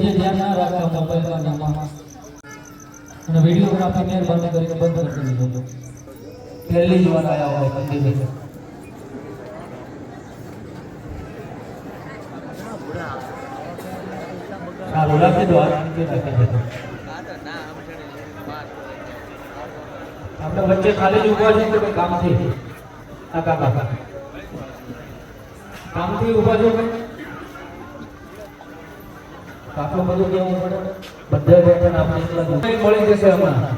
જે ધ્યાન ના રાખતા મોબાઈલમાં નામાં અને વિડીયોગ્રાફી મહેરબાની કરીને બંધ કરી દેજો. પહેલી જ વાર આયા હોય મંદિરે. સારું રાખી દો, હાથ નીચે રાખી દેજો. આપણે વચ્ચે ખાલી જ ઉભા છે કે કામથી કામથી ઉભા છો કે કાકો બધું કેવું પડે બધા બેઠા આપણે મળી જશે હમણાં.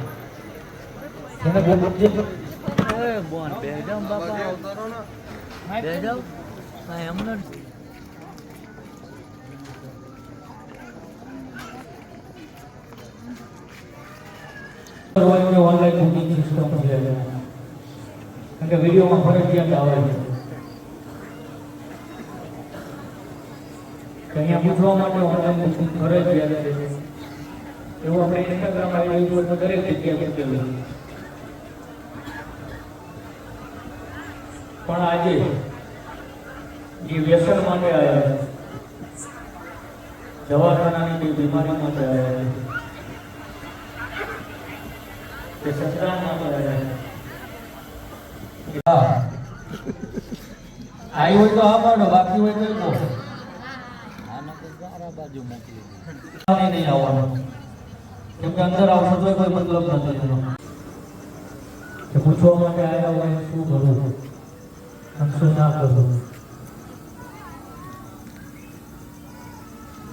એને બોલજે બોન બેજામ બાપા ઉતારો ને બેજાવ કાઈ એમને ઓનલાઈન બુકિંગ સિસ્ટમ છે કારણ કે વિડીયોમાં ફરજિયાત આવે છે અહીંયા પૂછવા માટે ઓનલાઈન બુકિંગ ફરજિયાત છે એવું આપણે ઇન્સ્ટાગ્રામ આઈડી ઉપર દરેક જગ્યાએ મૂકેલું છે. પણ આજે જે વ્યસન માટે આવ્યા છે, દવાખાનાની કોઈ બીમારી માટે આવ્યા છે, કે સંતાન માટે આવ્યા છે, આવી હોય તો આ પાડો, બાકી હોય તો કહો. આનો તો સારા બાજુ મોકલી નહીં આવવાનું કેમ કે અંદર આવશો તો કોઈ મતલબ નથી એનો. કે પૂછવા માટે આવ્યા હોય શું કરું શું ના કરું.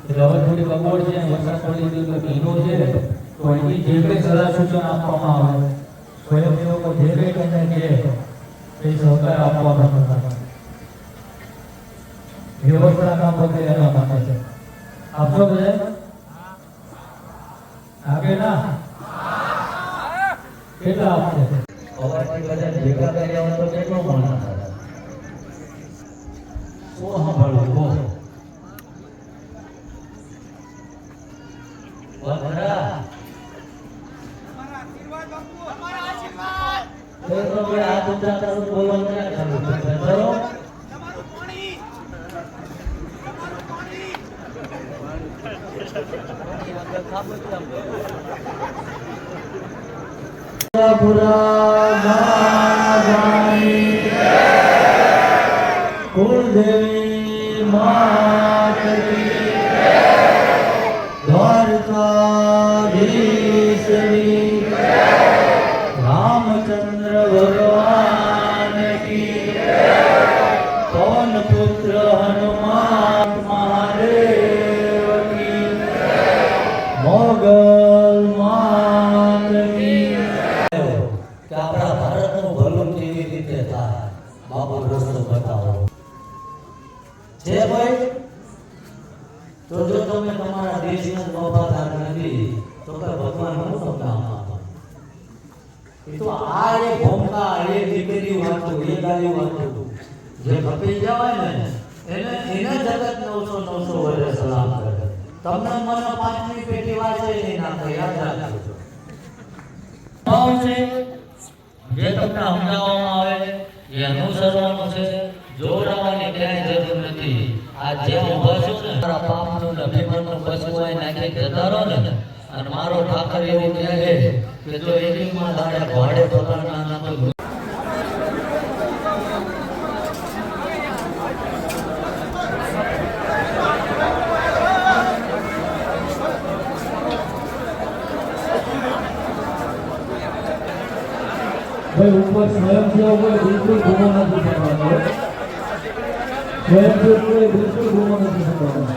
એટલે હવે થોડી અગવડ છે, વરસાદ પડી ગયો એટલે ભીનો છે તો એની જે કંઈ સલાહ સૂચન આપવામાં આવે સ્વયંસેવકો જે કંઈ તમને કહે એ સહકાર આપવાનો વ્યવસ્થા કામ વગેરે એના માટે છે. આપશો બધા આગે ના કેટલા આપશે અવાજથી બધા ભેગા કર્યા હોય તો કેટલો માણસ થાય શું સાંભળવું કહો કુલદેવી માત કી દ્વારકાધીશની રામચંદ્ર ભગવાન કી પવન પુત્ર હનુમાન મહાદેવ કી મોગલ માત કી. કે આપણા ભારતનું ભલું કેવી રીતે થાય બાબુ રસ્તો બતાવો છે ભાઈ. તો જો તમે તમારા દેશના વફાદાર નથી તો કે ભગવાન હું તમને આપવા એ તો આ એ ભોંકા એ દીકરી વાંચું એ ગાલી વાંચું જે કપી જવાય ને એને જગત 900 વર્ષ સલામ કરે. તમને મને 5મી પેટી વાંચે નહીં નાખે યાદ રાખજો. જે તમને સમજાવવામાં આવે એ અનુસરવાનું છે, જોડાવાની ક્યાંય જરૂર નથી. આ જે ઉભા છો ને મારા પાપનું અભિમાનનું બસવાય નાખી જતા રહો ને અને મારો ઠાકર એવું કહે છે કે જો એકમાં દાડે ઘોડે પકડના ના તો ભાઈ ઉપર સ્વયંસેવકો બિલકુલ ગુનો નથી કરવાનો. સ્વયંસેવકો બિલકુલ ગુનો નથી કરવાનો.